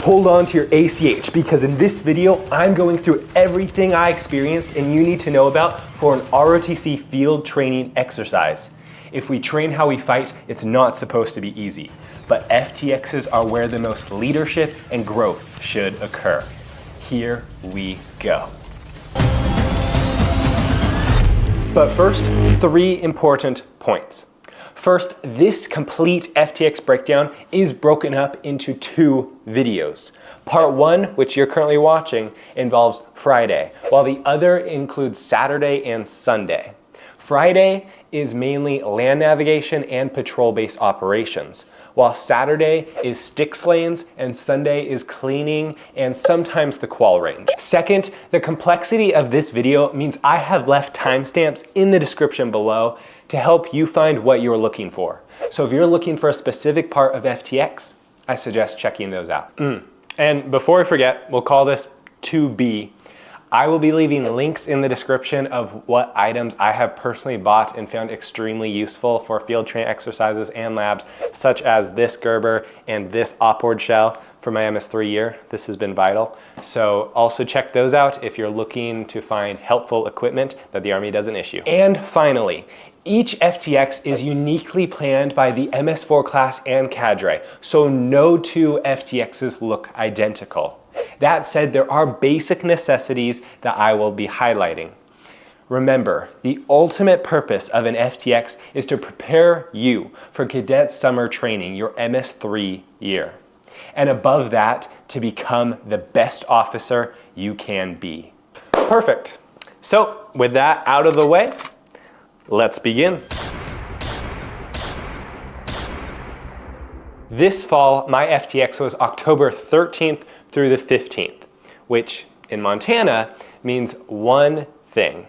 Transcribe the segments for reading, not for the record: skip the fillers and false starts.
hold on to your ACH because in this video, I'm going through everything I experienced and you need to know about for an ROTC field training exercise. If we train how we fight, it's not supposed to be easy, but FTXs are where the most leadership and growth should occur. Here we go. But first, 3 important points. First, this complete FTX breakdown is broken up into 2 videos. Part 1, which you're currently watching, involves Friday, while the other includes Saturday and Sunday. Friday is mainly land navigation and patrol-based operations, while Saturday is Styx lanes and Sunday is cleaning and sometimes the qual range. Second, the complexity of this video means I have left timestamps in the description below to help you find what you're looking for. So if you're looking for a specific part of FTX, I suggest checking those out. And before I forget, we'll call this 2B. I will be leaving links in the description of what items I have personally bought and found extremely useful for field train exercises and labs, such as this Gerber and this Opward shell for my MS3 year. This has been vital. So also check those out if you're looking to find helpful equipment that the Army doesn't issue. And finally, each FTX is uniquely planned by the MS4 class and cadre, so no 2 FTXs look identical. That said, there are basic necessities that I will be highlighting. Remember, the ultimate purpose of an FTX is to prepare you for Cadet Summer Training, your MS3 year. And above that, to become the best officer you can be. Perfect. So with that out of the way, let's begin. This fall, my FTX was October 13th through the 15th, which in Montana means one thing: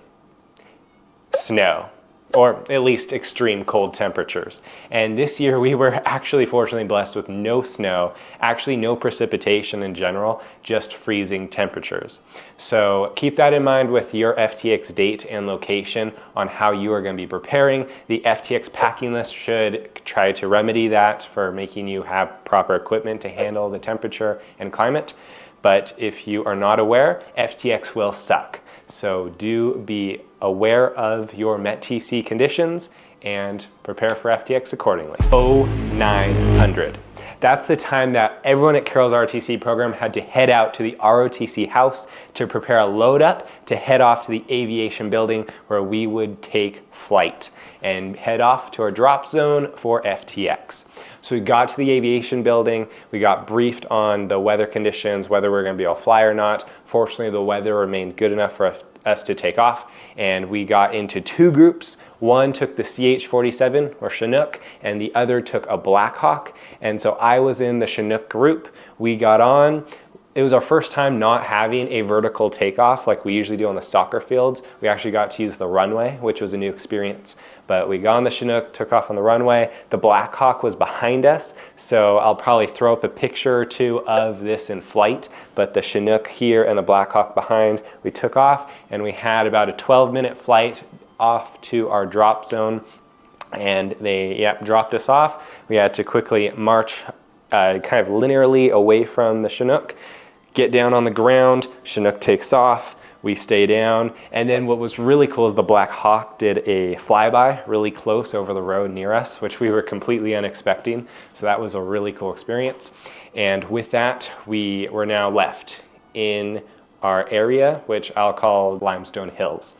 snow, or at least extreme cold temperatures. And this year we were actually fortunately blessed with no snow, actually no precipitation in general, just freezing temperatures. So keep that in mind with your FTX date and location on how you are going to be preparing. The FTX packing list should try to remedy that for making you have proper equipment to handle the temperature and climate. But if you are not aware, FTX will suck. So do be aware of your METT-TC conditions and prepare for FTX accordingly. 0900. That's the time that everyone at Carroll's ROTC program had to head out to the ROTC house to prepare a load up to head off to the aviation building where we would take flight and head off to our drop zone for FTX. So we got to the aviation building, we got briefed on the weather conditions, whether we're going to be able to fly or not. Fortunately, the weather remained good enough for us to take off, and we got into 2 groups. One took the CH-47 or Chinook, and the other took a Black Hawk. And so I was in the Chinook group. We got on. It was our first time not having a vertical takeoff like we usually do on the soccer fields. We actually got to use the runway, which was a new experience. But we got on the Chinook, took off on the runway. The Black Hawk was behind us, so I'll probably throw up a picture or 2 of this in flight. But the Chinook here and the Black Hawk behind, we took off, and we had about a 12-minute flight off to our drop zone, and they dropped us off. We had to quickly march kind of linearly away from the Chinook, get down on the ground. Chinook takes off, we stay down, and then what was really cool is the Black Hawk did a flyby really close over the road near us, which we were completely unexpecting. So that was a really cool experience. And with that, we were now left in our area, which I'll call Limestone Hills.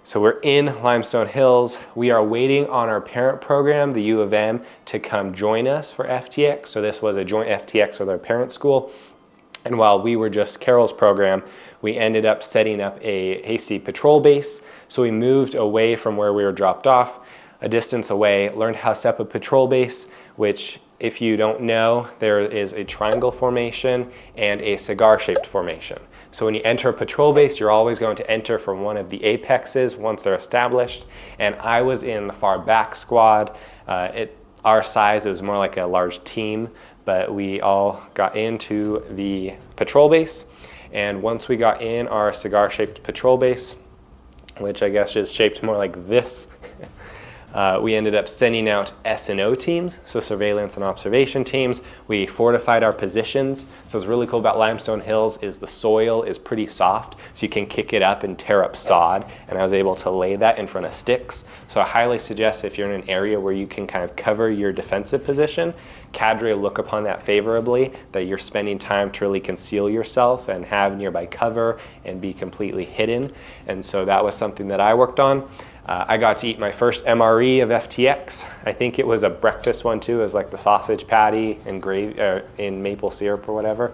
So we're in Limestone Hills. We are waiting on our parent program, the U of M, to come join us for FTX. So this was a joint FTX with our parent school. And while we were just Carroll's program, we ended up setting up a hasty patrol base. So we moved away from where we were dropped off, a distance away, learned how to set up a patrol base, which, if you don't know, there is a triangle formation and a cigar-shaped formation. So when you enter a patrol base, you're always going to enter from one of the apexes once they're established. And I was in the far back squad. Our size, it was more like a large team, but we all got into the patrol base. And once we got in our cigar-shaped patrol base, which I guess is shaped more like this, We ended up sending out S&O teams, so surveillance and observation teams. We fortified our positions. So what's really cool about limestone hills is the soil is pretty soft, so you can kick it up and tear up sod, and I was able to lay that in front of sticks. So I highly suggest if you're in an area where you can kind of cover your defensive position, cadre look upon that favorably, that you're spending time to really conceal yourself and have nearby cover and be completely hidden. And so that was something that I worked on. I got to eat my first MRE of FTX. I think it was a breakfast one too. It was like the sausage patty and gravy in maple syrup or whatever.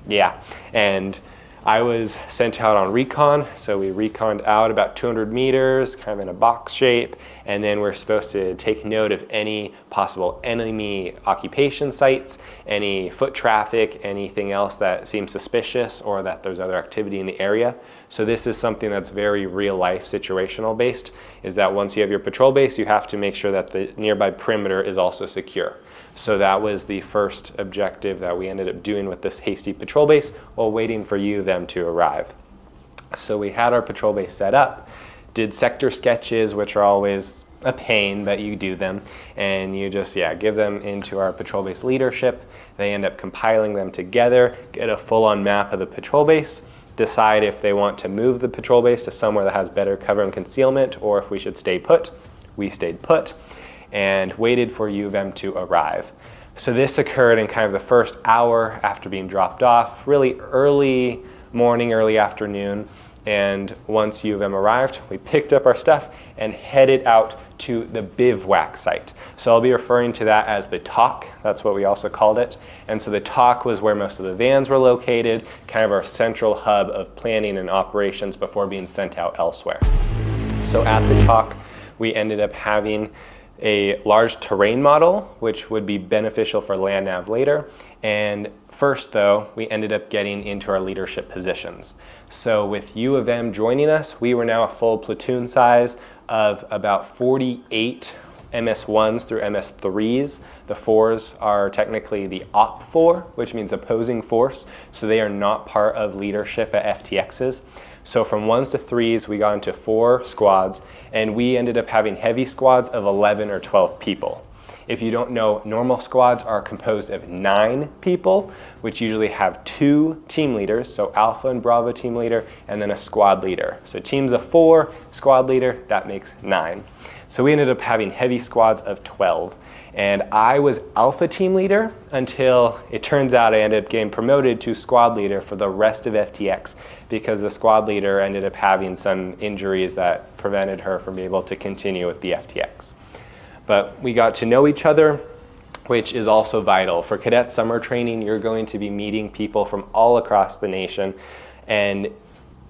Yeah, and I was sent out on recon, so we reconned out about 200 meters, kind of in a box shape, and then we're supposed to take note of any possible enemy occupation sites, any foot traffic, anything else that seems suspicious or that there's other activity in the area. So this is something that's very real life situational based, is that once you have your patrol base, you have to make sure that the nearby perimeter is also secure. So that was the first objective that we ended up doing with this hasty patrol base while waiting for U of M to arrive. So we had our patrol base set up, did sector sketches, which are always a pain, but you do them, and you just, give them into our patrol base leadership. They end up compiling them together, get a full-on map of the patrol base, decide if they want to move the patrol base to somewhere that has better cover and concealment, or if we should stay put. We stayed put and waited for U of M to arrive. So this occurred in kind of the first hour after being dropped off, really early morning, early afternoon. And once U of M arrived, we picked up our stuff and headed out to the bivouac site. So I'll be referring to that as the TOC. That's what we also called it. And so the TOC was where most of the vans were located, kind of our central hub of planning and operations before being sent out elsewhere. So at the TOC, we ended up having a large terrain model, which would be beneficial for Land Nav later. And first, though, we ended up getting into our leadership positions. So with U of M joining us, we were now a full platoon size of about 48 MS1s through MS3s. The 4s are technically the OP4, which means opposing force, so they are not part of leadership at FTXs. So from 1s to 3s, we got into 4 squads, and we ended up having heavy squads of 11 or 12 people. If you don't know, normal squads are composed of 9 people, which usually have 2 team leaders, so Alpha and Bravo team leader, and then a squad leader. So teams of 4, squad leader, that makes 9. So we ended up having heavy squads of 12. And I was Alpha team leader until it turns out I ended up getting promoted to squad leader for the rest of FTX, because the squad leader ended up having some injuries that prevented her from being able to continue with the FTX. But we got to know each other, which is also vital. For Cadet Summer Training, you're going to be meeting people from all across the nation, and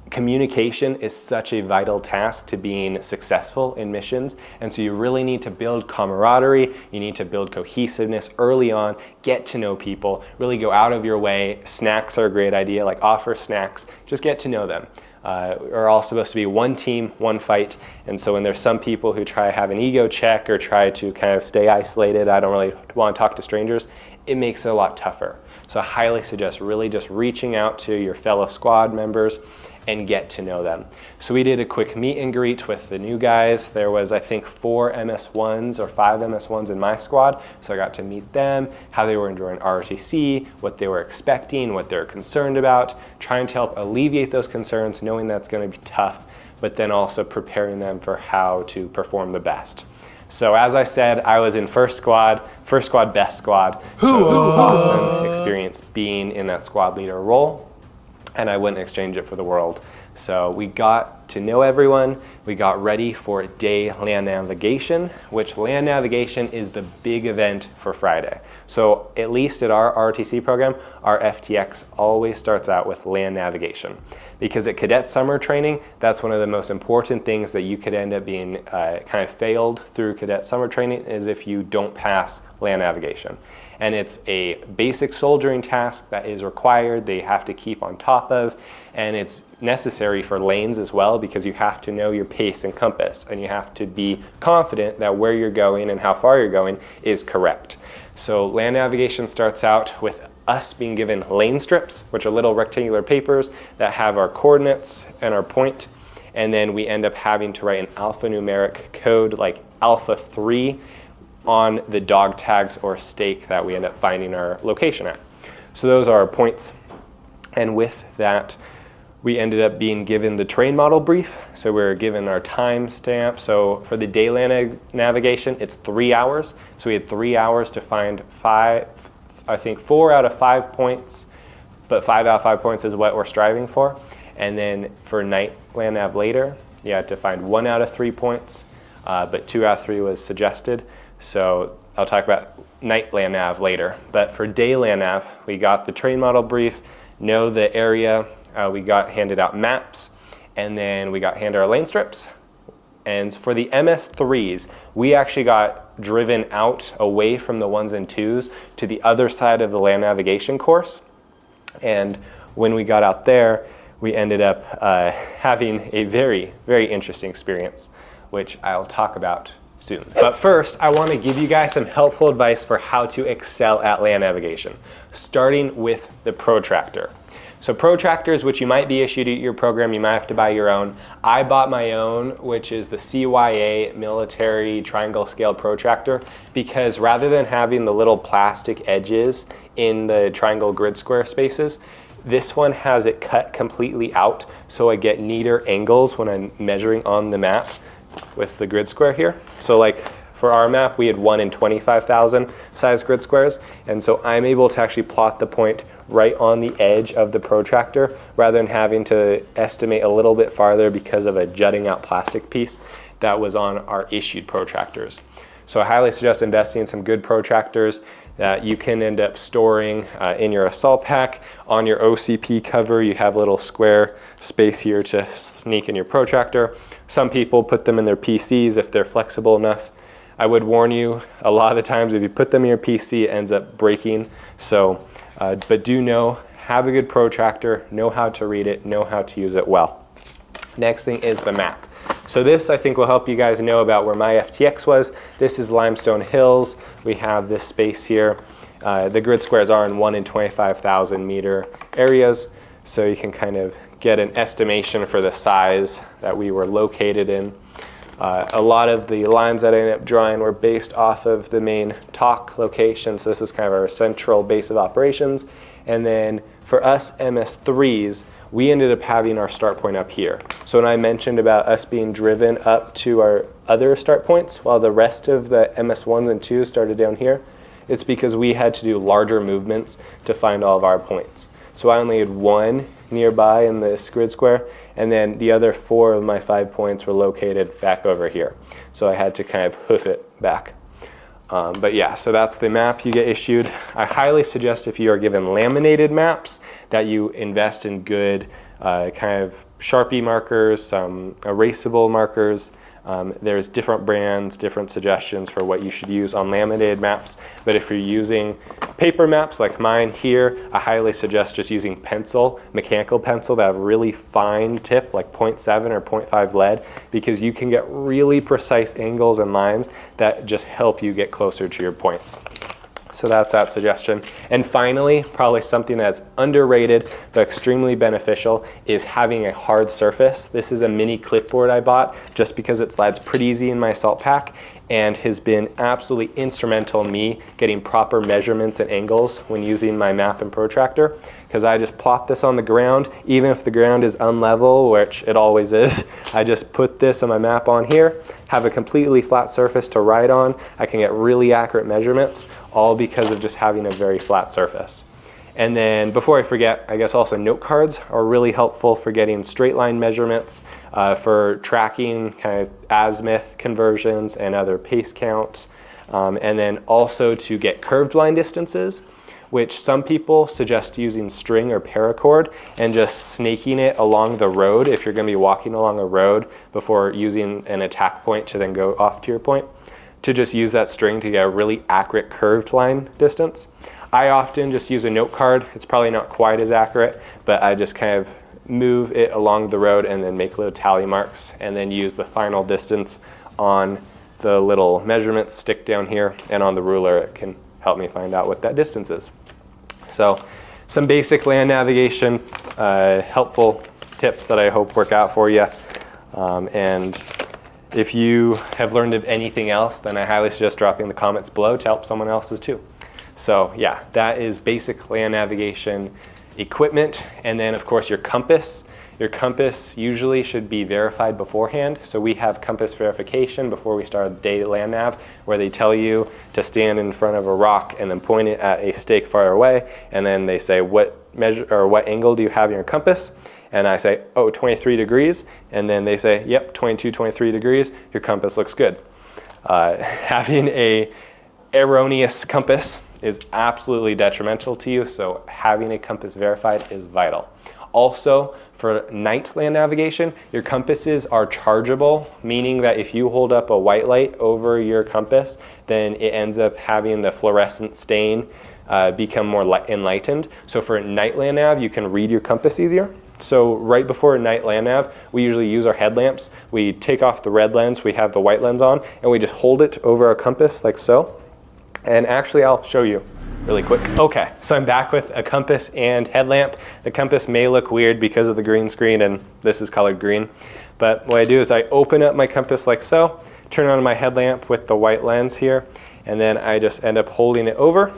communication is such a vital task to being successful in missions. And so you really need to build camaraderie, you need to build cohesiveness early on, get to know people, really go out of your way. Snacks are a great idea, like offer snacks, just get to know them. We're all supposed to be one team, one fight. And so when there's some people who try to have an ego check or try to kind of stay isolated, I don't really want to talk to strangers, it makes it a lot tougher. So I highly suggest really just reaching out to your fellow squad members and get to know them. So we did a quick meet and greet with the new guys. There was, I think, 4 MS1s or 5 MS1s in my squad, so I got to meet them, how they were enduring ROTC, what they were expecting, what they were concerned about, trying to help alleviate those concerns, knowing that's gonna be tough, but then also preparing them for how to perform the best. So as I said, I was in first squad, best squad. So it was an awesome experience being in that squad leader role, and I wouldn't exchange it for the world. So we got to know everyone. We got ready for day land navigation, which land navigation is the big event for Friday. So at least at our ROTC program, our FTX always starts out with land navigation. Because at Cadet Summer Training, that's one of the most important things that you could end up being kind of failed through Cadet Summer Training, is if you don't pass land navigation. And it's a basic soldiering task that is required, they have to keep on top of, and it's necessary for lanes as well, because you have to know your pace and compass, and you have to be confident that where you're going and how far you're going is correct. So land navigation starts out with us being given lane strips, which are little rectangular papers that have our coordinates and our point, and then we end up having to write an alphanumeric code like alpha 3 on the dog tags or stake that we end up finding our location at. So those are our points. And with that, we ended up being given the train model brief. So we're given our time stamp. So for the day navigation, it's 3 hours. So we had 3 hours to find 4 out of 5 points, but 5 out of 5 points is what we're striving for. And then for night land nav later, you had to find 1 out of 3 points, but 2 out of 3 was suggested. So I'll talk about night land nav later. But for day land nav, we got the train model brief, know the area, we got handed out maps, and then we got handed our lane strips. And for the MS3s, we actually got driven out away from the 1s and 2s to the other side of the land navigation course. And when we got out there, we ended up having a very, very interesting experience, which I'll talk about soon. But first, I want to give you guys some helpful advice for how to excel at land navigation, starting with the protractor. So protractors, which you might be issued at your program, you might have to buy your own. I bought my own, which is the CYA military triangle scale protractor, because rather than having the little plastic edges in the triangle grid square spaces, this one has it cut completely out, so I get neater angles when I'm measuring on the map with the grid square here. So like for our map, we had 1 in 25,000 size grid squares, and so I'm able to actually plot the point right on the edge of the protractor rather than having to estimate a little bit farther because of a jutting out plastic piece that was on our issued protractors. So I highly suggest investing in some good protractors that you can end up storing in your assault pack. On your OCP cover, you have a little square space here to sneak in your protractor. Some people put them in their PCs if they're flexible enough. I would warn you, a lot of the times if you put them in your PC, it ends up breaking. So, but do know, have a good protractor, know how to read it, know how to use it well. Next thing is the map. So this, I think, will help you guys know about where my FTX was. This is Limestone Hills. We have this space here. The grid squares are in 1 in 25,000 meter areas, so you can kind of get an estimation for the size that we were located in. A lot of the lines that I ended up drawing were based off of the main TOC location, so this is kind of our central base of operations. And then for us MS3s, we ended up having our start point up here. So when I mentioned about us being driven up to our other start points while the rest of the MS1s and 2s started down here, it's because we had to do larger movements to find all of our points. So I only had 1 nearby in this grid square, and then the other 4 of my 5 points were located back over here. So I had to kind of hoof it back. But yeah, so that's the map you get issued. I highly suggest if you are given laminated maps that you invest in good kind of Sharpie markers, some erasable markers. There's different brands, different suggestions for what you should use on laminated maps. But if you're using paper maps like mine here, I highly suggest just using pencil, mechanical pencil that have really fine tip like 0.7 or 0.5 lead, because you can get really precise angles and lines that just help you get closer to your point. So that's that suggestion. And finally, probably something that's underrated but extremely beneficial is having a hard surface. This is a mini clipboard I bought just because it slides pretty easy in my assault pack and has been absolutely instrumental in me getting proper measurements and angles when using my map and protractor, because I just plop this on the ground, even if the ground is unlevel, which it always is. I just put this on my map on here, have a completely flat surface to write on. I can get really accurate measurements, all because of just having a very flat surface. And then before I forget, I guess also note cards are really helpful for getting straight line measurements, for tracking kind of azimuth conversions and other pace counts, and then also to get curved line distances, which some people suggest using string or paracord and just snaking it along the road if you're going to be walking along a road before using an attack point to then go off to your point, to just use that string to get a really accurate curved line distance. I often just use a note card. It's probably not quite as accurate, but I just kind of move it along the road and then make little tally marks and then use the final distance on the little measurement stick down here, and on the ruler it can help me find out what that distance is. So some basic land navigation, helpful tips that I hope work out for you. And If you have learned of anything else, then I highly suggest dropping the comments below to help someone else's too. So yeah, that is basic land navigation equipment. And then of course your compass. Your compass usually should be verified beforehand. So we have compass verification before we start the day land nav, where they tell you to stand in front of a rock and then point it at a stake far away. And then they say, what measure or what angle do you have in your compass? And I say, oh, 23 degrees. And then they say, yep, 22, 23 degrees. Your compass looks good. Having a erroneous compass is absolutely detrimental to you. So having a compass verified is vital. Also, for night land navigation, your compasses are chargeable, meaning that if you hold up a white light over your compass, then it ends up having the fluorescent stain become more enlightened. So for night land nav, you can read your compass easier. So right before night land nav, we usually use our headlamps. We take off the red lens, we have the white lens on, and we just hold it over our compass like so. And actually, I'll show you really quick. Okay, so I'm back with a compass and headlamp. The compass may look weird because of the green screen, and this is colored green. But what I do is I open up my compass like so, turn on my headlamp with the white lens here, and then I just end up holding it over.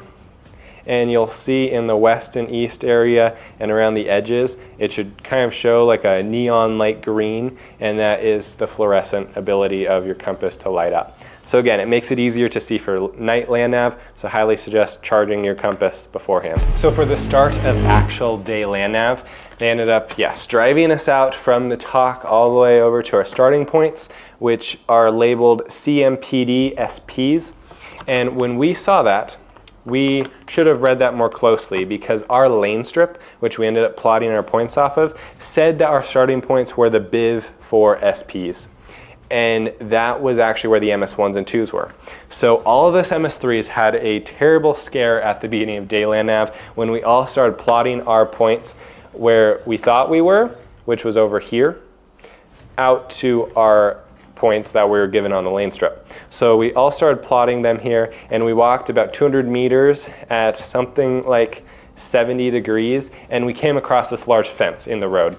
And you'll see in the west and east area and around the edges, it should kind of show like a neon light green, and that is the fluorescent ability of your compass to light up. So again, it makes it easier to see for night land nav, so I highly suggest charging your compass beforehand. So for the start of actual day land nav, they ended up, yes, driving us out from the talk all the way over to our starting points, which are labeled CMPD SPs. And when we saw that, we should have read that more closely, because our lane strip, which we ended up plotting our points off of, said that our starting points were the BIV for SPs. And that was actually where the MS1s and 2s were. So all of us MS3s had a terrible scare at the beginning of day land nav when we all started plotting our points where we thought we were, which was over here, out to our points that we were given on the lane strip. So we all started plotting them here, and we walked about 200 meters at something like 70 degrees, and we came across this large fence in the road.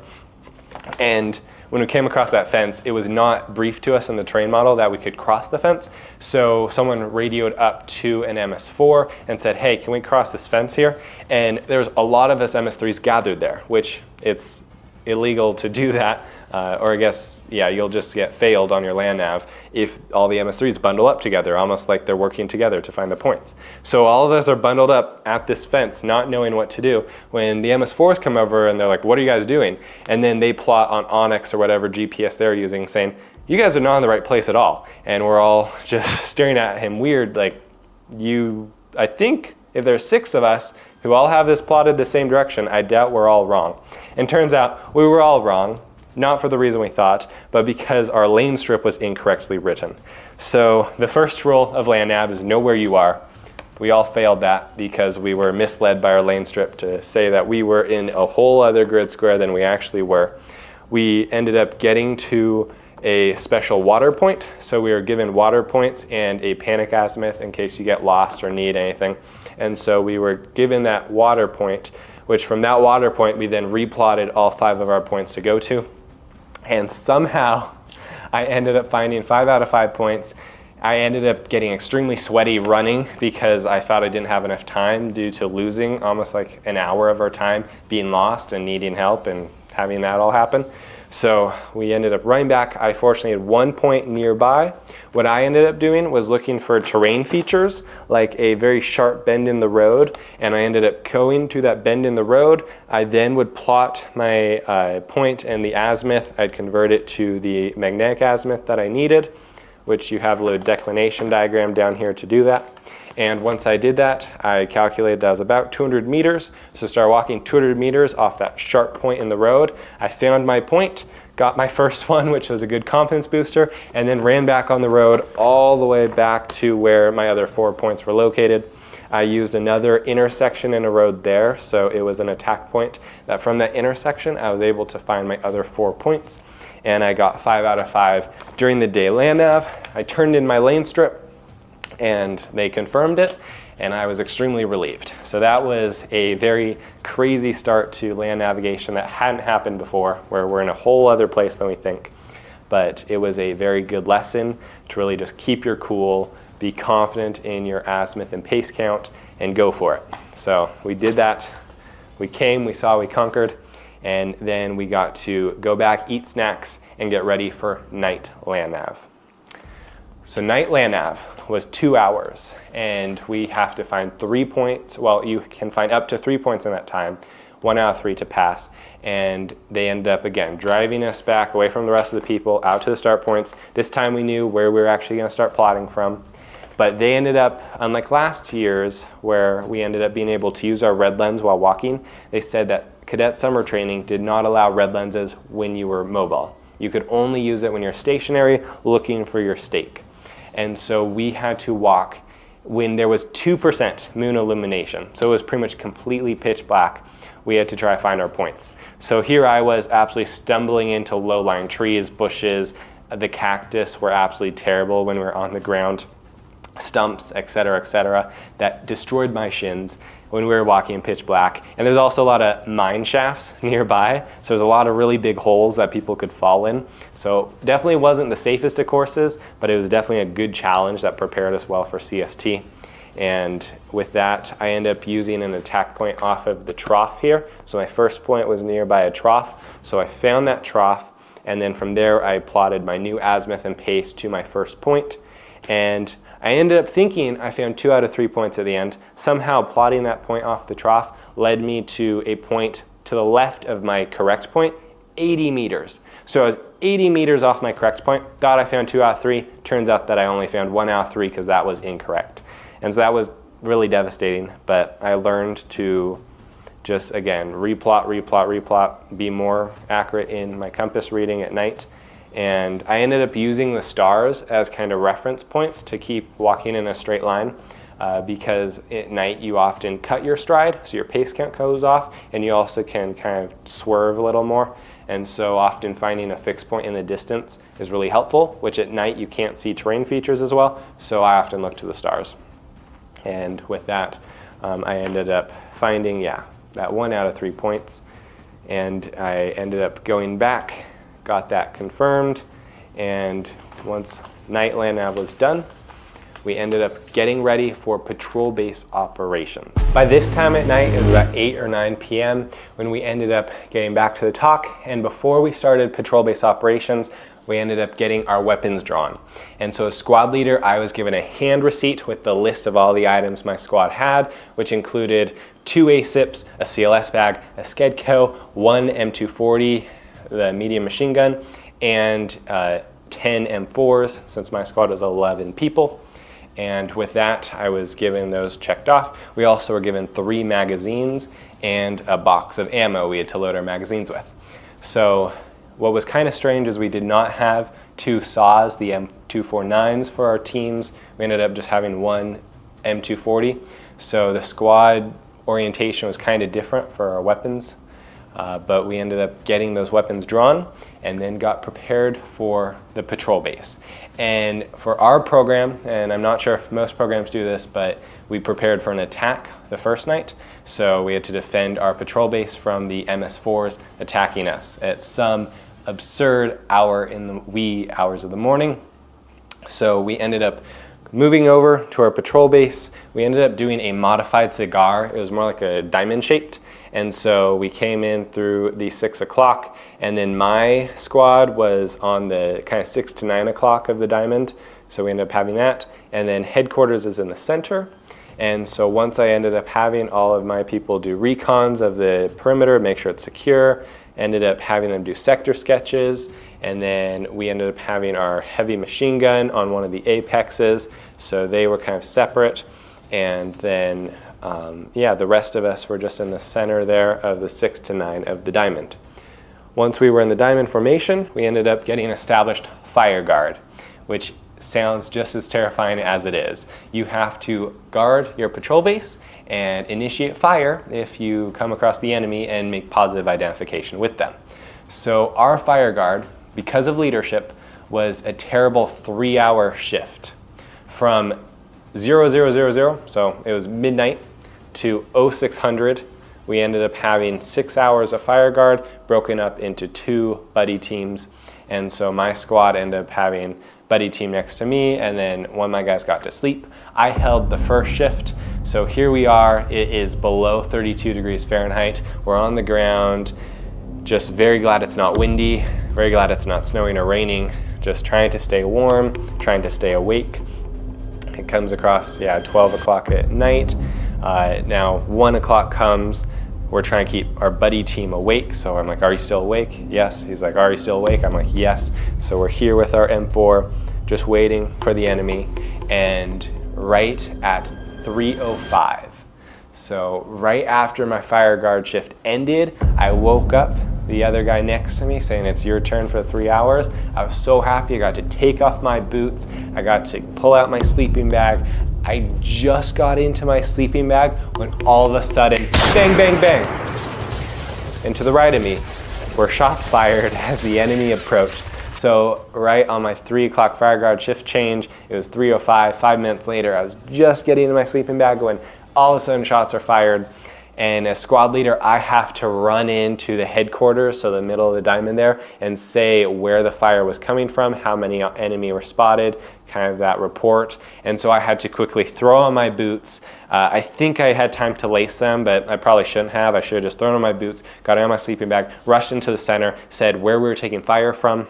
And when we came across that fence, it was not briefed to us in the terrain model that we could cross the fence. So someone radioed up to an MS4 and said, hey, can we cross this fence here? And there's a lot of us MS3s gathered there, which it's illegal to do that. Or I guess, yeah, you'll just get failed on your land nav if all the MS3s bundle up together, almost like they're working together to find the points. So all of us are bundled up at this fence, not knowing what to do. When the MS4s come over and they're like, what are you guys doing? And then they plot on Onyx or whatever GPS they're using, saying, you guys are not in the right place at all. And we're all just staring at him weird, like, I think if there's 6 of us who all have this plotted the same direction, I doubt we're all wrong. And turns out we were all wrong. Not for the reason we thought, but because our lane strip was incorrectly written. So the first rule of land nav is know where you are. We all failed that because we were misled by our lane strip to say that we were in a whole other grid square than we actually were. We ended up getting to a special water point. So we were given water points and a panic azimuth in case you get lost or need anything. And so we were given that water point, which from that water point, we then replotted all 5 of our points to go to. And somehow I ended up finding 5 out of 5 points. I ended up getting extremely sweaty running because I thought I didn't have enough time due to losing almost like an hour of our time being lost and needing help and having that all happen. So we ended up running back. I fortunately had 1 point nearby. What I ended up doing was looking for terrain features, like a very sharp bend in the road, and I ended up going to that bend in the road. I then would plot my point and the azimuth. I'd convert it to the magnetic azimuth that I needed, which you have a little declination diagram down here to do that. And once I did that, I calculated that was about 200 meters. So start walking 200 meters off that sharp point in the road. I found my point, got my first one, which was a good confidence booster, and then ran back on the road all the way back to where my other 4 points were located. I used another intersection in a road there, so it was an attack point that from that intersection, I was able to find my other 4 points, and I got 5 out of 5 during the day land nav. I turned in my lane strip, and they confirmed it, and I was extremely relieved. So that was a very crazy start to land navigation that hadn't happened before, where we're in a whole other place than we think. but it was a very good lesson to really just keep your cool, be confident in your azimuth and pace count, and go for it. So we did that. We came, we saw, we conquered, and then we got to go back, eat snacks, and get ready for night Land Nav. So night Land Nav was 2 hours, and we have to find 3 points. Well, you can find up to 3 points in that time, 1 out of 3 to pass. And they ended up, again, driving us back away from the rest of the people out to the start points. This time we knew where we were actually going to start plotting from. But they ended up, unlike last year's, where we ended up being able to use our red lens while walking, they said that Cadet Summer Training did not allow red lenses when you were mobile. You could only use it when you're stationary looking for your stake. And so we had to walk when there was 2% moon illumination. So it was pretty much completely pitch black. We had to try to find our points. So here I was absolutely stumbling into low-lying trees, bushes. The cactus were absolutely terrible when we were on the ground. Stumps, etc., that destroyed my shins when we were walking in pitch black. And there's also a lot of mine shafts nearby, so there's a lot of really big holes that people could fall in. So definitely wasn't the safest of courses, but it was definitely a good challenge that prepared us well for CST. And with that, I ended up using an attack point off of the trough here. So my first point was nearby a trough, so I found that trough, and then from there I plotted my new azimuth and pace to my first point. And I ended up thinking I found 2 out of 3 points at the end. Somehow plotting that point off the trough led me to a point to the left of my correct point, 80 meters. So I was 80 meters off my correct point, thought I found 2 out of 3. Turns out that I only found 1 out of 3 because that was incorrect. And so that was really devastating, but I learned to just, again, replot, be more accurate in my compass reading at night. And I ended up using the stars as kind of reference points to keep walking in a straight line because at night you often cut your stride, so your pace count goes off, and you also can kind of swerve a little more. And so often finding a fixed point in the distance is really helpful, which at night you can't see terrain features as well, so I often look to the stars. And with that, I ended up finding, that 1 out of 3 points, and I ended up going back, got that confirmed, and once night Land Nav was done, we ended up getting ready for patrol base operations. By this time at night, it was about 8 or 9 p.m. when we ended up getting back to the talk, and before we started patrol base operations, we ended up getting our weapons drawn. And so as squad leader, I was given a hand receipt with the list of all the items my squad had, which included 2 ASIPs, a CLS bag, a Skedco, 1 M240, the medium machine gun, and 10 M4s, since my squad was 11 people. And with that, I was given those checked off. We also were given 3 magazines and a box of ammo we had to load our magazines with. So what was kind of strange is we did not have 2 saws, the M249s for our teams. We ended up just having 1 M240. So the squad orientation was kind of different for our weapons. But we ended up getting those weapons drawn and then got prepared for the patrol base. And for our program, and I'm not sure if most programs do this, but we prepared for an attack the first night. So we had to defend our patrol base from the MS4s attacking us at some absurd hour in the wee hours of the morning. So we ended up moving over to our patrol base. We ended up doing a modified cigar. It was more like a diamond shaped. And so we came in through the 6 o'clock, and then my squad was on the kind of 6 to 9 o'clock of the diamond. So we ended up having that. And then headquarters is in the center. And so once I ended up having all of my people do recons of the perimeter, make sure it's secure, ended up having them do sector sketches, and then we ended up having our heavy machine gun on one of the apexes. So they were kind of separate. And then the rest of us were just in the center there of the 6 to 9 of the diamond. Once we were in the diamond formation, we ended up getting established fire guard, which sounds just as terrifying as it is. You have to guard your patrol base and initiate fire if you come across the enemy and make positive identification with them. So our fire guard, because of leadership, was a terrible 3-hour shift from 0000, so it was midnight, to 0600. We ended up having 6 hours of fire guard broken up into 2 buddy teams. And so my squad ended up having buddy team next to me, and then one of my guys got to sleep. I held the first shift. So here we are, it is below 32 degrees Fahrenheit. We're on the ground, just very glad it's not windy, very glad it's not snowing or raining, just trying to stay warm, trying to stay awake. It comes across, 12 o'clock at night. Now 1 o'clock comes, we're trying to keep our buddy team awake. So I'm like, are you still awake? Yes. He's like, are you still awake? I'm like, yes. So we're here with our M4, just waiting for the enemy. And right at 3:05, so right after my fire guard shift ended, I woke up the other guy next to me saying, it's your turn for 3 hours. I was so happy. I got to take off my boots. I got to pull out my sleeping bag. I just got into my sleeping bag when all of a sudden, bang, bang, bang. And to the right of me were shots fired as the enemy approached. So right on my 3 o'clock fire guard shift change, it was 3:05, 5 minutes later, I was just getting into my sleeping bag when all of a sudden shots are fired. And as squad leader, I have to run into the headquarters, so the middle of the diamond there, and say where the fire was coming from, how many enemy were spotted, kind of that report. And so I had to quickly throw on my boots. I think I had time to lace them, but I probably shouldn't have. I should have just thrown on my boots, got out of my sleeping bag, rushed into the center, said where we were taking fire from,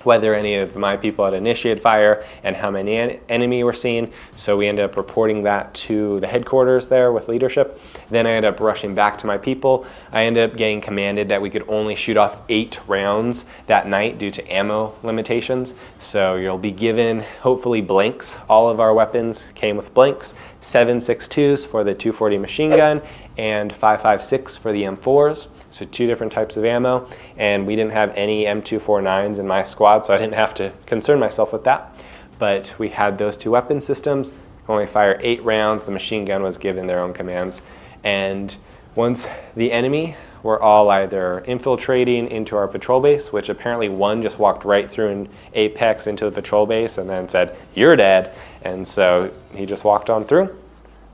whether any of my people had initiated fire, and how many enemy were seen. So we ended up reporting that to the headquarters there with leadership. Then I ended up rushing back to my people. I ended up getting commanded that we could only shoot off 8 rounds that night due to ammo limitations. So you'll be given, hopefully, blanks. All of our weapons came with blanks, 7.62s for the 240 machine gun, and 5.56 for the M4s. So 2 different types of ammo, and we didn't have any M249s in my squad, so I didn't have to concern myself with that. But we had those 2 weapon systems, only fire 8 rounds. The machine gun was given their own commands. And once the enemy were all either infiltrating into our patrol base, which apparently one just walked right through an apex into the patrol base and then said, "You're dead." And so he just walked on through.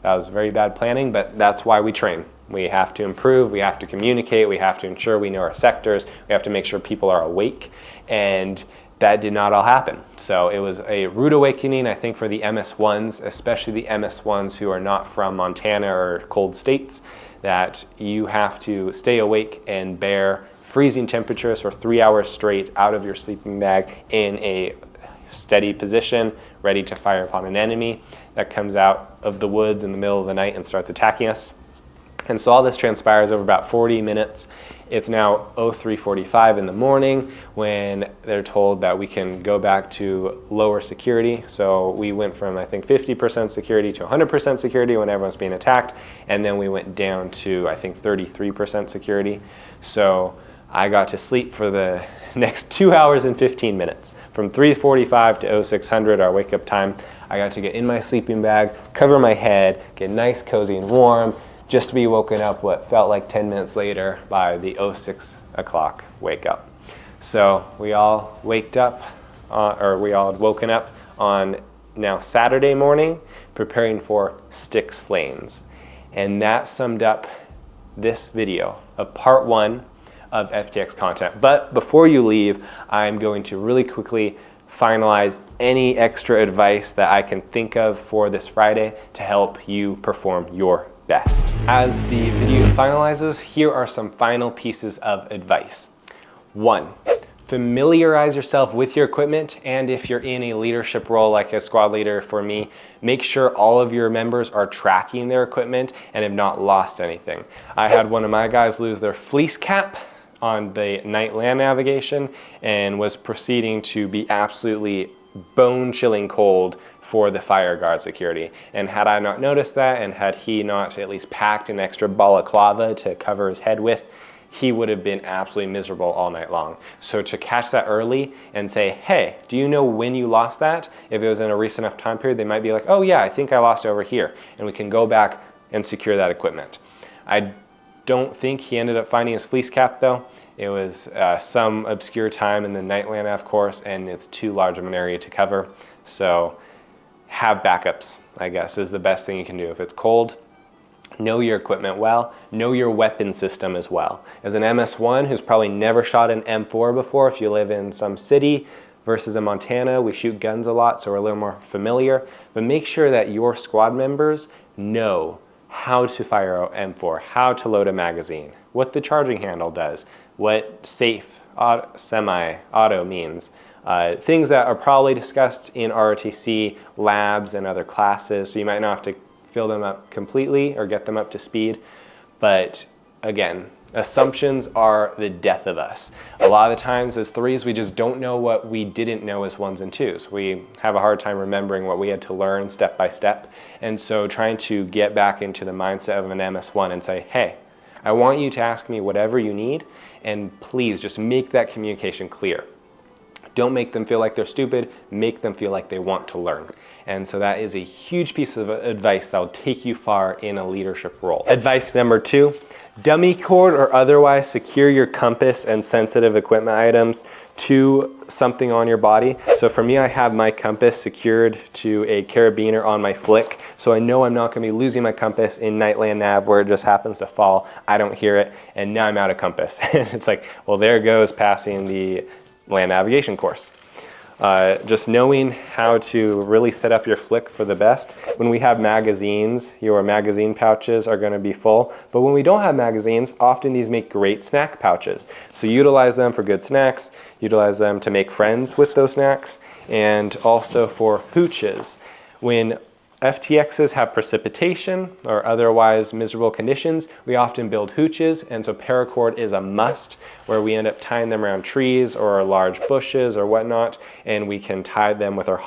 That was very bad planning, but that's why we train. We have to improve, we have to communicate, we have to ensure we know our sectors, we have to make sure people are awake, and that did not all happen. So it was a rude awakening, I think, for the MS-1s, especially the MS-1s who are not from Montana or cold states, that you have to stay awake and bear freezing temperatures for 3 hours straight out of your sleeping bag in a steady position, ready to fire upon an enemy that comes out of the woods in the middle of the night and starts attacking us. And so all this transpires over about 40 minutes. It's now 03:45 in the morning when they're told that we can go back to lower security. So we went from, I think, 50% security to 100% security when everyone's being attacked. And then we went down to, I think, 33% security. So I got to sleep for the next 2 hours and 15 minutes. From 3:45 to 0600, our wake up time, I got to get in my sleeping bag, cover my head, get nice, cozy, and warm, just to be woken up what felt like 10 minutes later by the 06 o'clock wake up. So we all waked up, we all had woken up on now Saturday morning, preparing for Styx lanes. And that summed up this video of part 1 of FTX content. But before you leave, I'm going to really quickly finalize any extra advice that I can think of for this Friday to help you perform your best. As the video finalizes, here are some final pieces of advice. 1, familiarize yourself with your equipment, and if you're in a leadership role like a squad leader for me, make sure all of your members are tracking their equipment and have not lost anything. I had one of my guys lose their fleece cap on the night land navigation and was proceeding to be absolutely bone-chilling cold for the fire guard security. And had I not noticed that, and had he not at least packed an extra balaclava to cover his head with, he would have been absolutely miserable all night long. So to catch that early and say, hey, do you know when you lost that? If it was in a recent enough time period, they might be like, oh yeah, I think I lost it over here. And we can go back and secure that equipment. I don't think he ended up finding his fleece cap though. It was some obscure time in the night land, of course, and it's too large of an area to cover. So have backups, I guess, is the best thing you can do. If it's cold, Know your equipment well, know your weapon system as well. As an MS1 who's probably never shot an M4 before, if you live in some city versus in Montana, we shoot guns a lot, so we're a little more familiar, but make sure that your squad members know how to fire an M4, how to load a magazine, what the charging handle does, what safe, semi-auto means. Things that are probably discussed in ROTC labs and other classes, so you might not have to fill them up completely or get them up to speed. But again, assumptions are the death of us. A lot of the times as threes, we just don't know what we didn't know as ones and twos. We have a hard time remembering what we had to learn step by step. And so trying to get back into the mindset of an MS1 and say, hey, I want you to ask me whatever you need, and please just make that communication clear. Don't make them feel like they're stupid, make them feel like they want to learn. And so that is a huge piece of advice that will take you far in a leadership role. Advice number 2, dummy cord or otherwise secure your compass and sensitive equipment items to something on your body. So for me, I have my compass secured to a carabiner on my flick. So I know I'm not gonna be losing my compass in night Land Nav where it just happens to fall. I don't hear it, and now I'm out of compass. And it's like, well, there goes passing the land navigation course. Just knowing how to really set up your flick for the best. When we have magazines, your magazine pouches are going to be full, but when we don't have magazines, often these make great snack pouches. So utilize them for good snacks, utilize them to make friends with those snacks, and also for hooches. When FTXs have precipitation or otherwise miserable conditions, we often build hooches, and so paracord is a must, where we end up tying them around trees or large bushes or whatnot, and we can tie them with our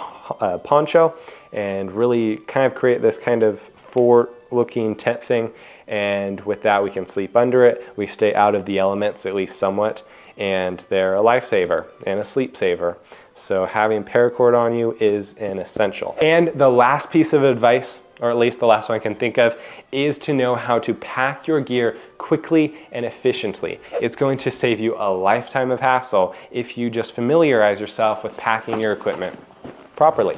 poncho and really kind of create this kind of fort-looking tent thing, and with that we can sleep under it. We stay out of the elements at least somewhat, and they're a lifesaver and a sleep saver. So having paracord on you is an essential. And the last piece of advice, or at least the last one I can think of, is to know how to pack your gear quickly and efficiently. It's going to save you a lifetime of hassle if you just familiarize yourself with packing your equipment properly.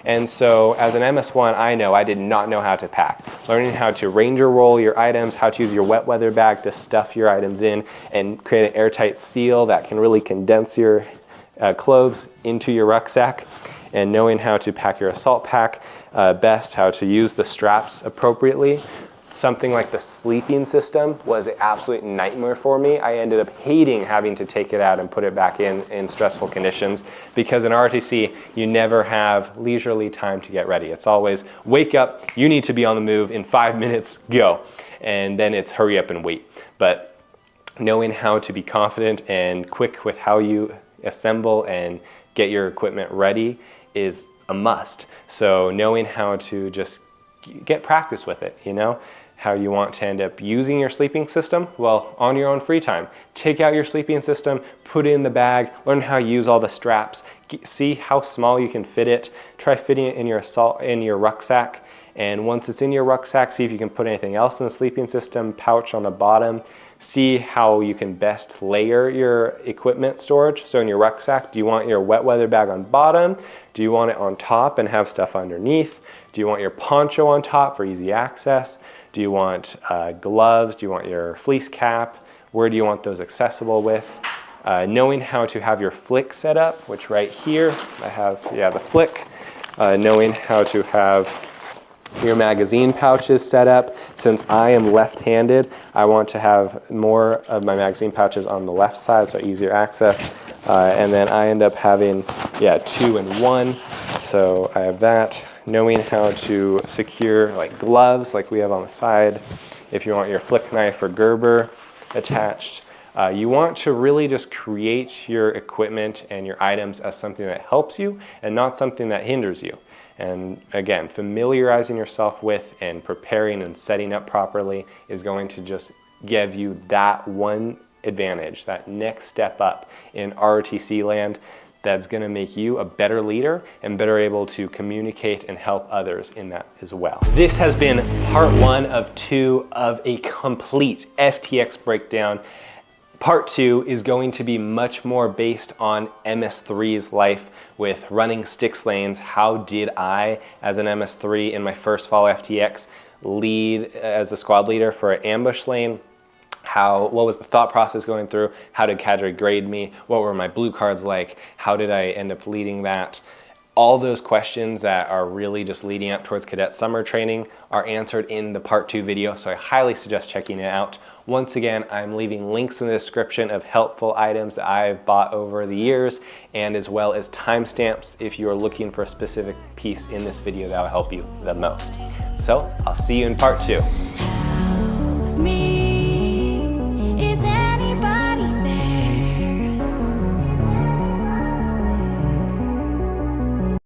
And so as an MS1, I did not know how to pack. Learning how to ranger roll your items, how to use your wet weather bag to stuff your items in and create an airtight seal that can really condense your clothes into your rucksack, and knowing how to pack your assault pack best, how to use the straps appropriately. Something like the sleeping system was an absolute nightmare for me. I ended up hating having to take it out and put it back in stressful conditions, because in ROTC, you never have leisurely time to get ready. It's always wake up, you need to be on the move in 5 minutes, go. And then it's hurry up and wait. But knowing how to be confident and quick with how you assemble and get your equipment ready is a must. So knowing how to just get practice with it, you know, how you want to end up using your sleeping system, well, on your own free time. Take out your sleeping system, put it in the bag, learn how to use all the straps, see how small you can fit it, try fitting it in your rucksack, and once it's in your rucksack, see if you can put anything else in the sleeping system pouch on the bottom. See how you can best layer your equipment storage. So in your rucksack, do you want your wet weather bag on bottom? Do you want it on top and have stuff underneath? Do you want your poncho on top for easy access? Do you want gloves? Do you want your fleece cap? Where do you want those accessible with? Knowing how to have your flick set up, which right here I have, the flick. Knowing how to have your magazine pouches set up. Since I am left-handed, I want to have more of my magazine pouches on the left side, so easier access. And then I end up having, 2 and 1. So I have that. Knowing how to secure like gloves like we have on the side. If you want your flick knife or Gerber attached. You want to really just create your equipment and your items as something that helps you and not something that hinders you. And again, familiarizing yourself with and preparing and setting up properly is going to just give you that one advantage, that next step up in ROTC land that's going to make you a better leader and better able to communicate and help others in that as well. This has been part 1 of 2 of a complete FTX breakdown. Part 2 is going to be much more based on MS3's life with running Styx lanes. How did I, as an MS3 in my first fall FTX, lead as a squad leader for an ambush lane. What was the thought process going through? How did cadre grade me? What were my blue cards like? How did I end up leading that? All those questions that are really just leading up towards Cadet Summer Training are answered in the part 2 video, so I highly suggest checking it out. Once again, I'm leaving links in the description of helpful items that I've bought over the years, and as well as timestamps if you are looking for a specific piece in this video that will help you the most. So I'll see you in part 2.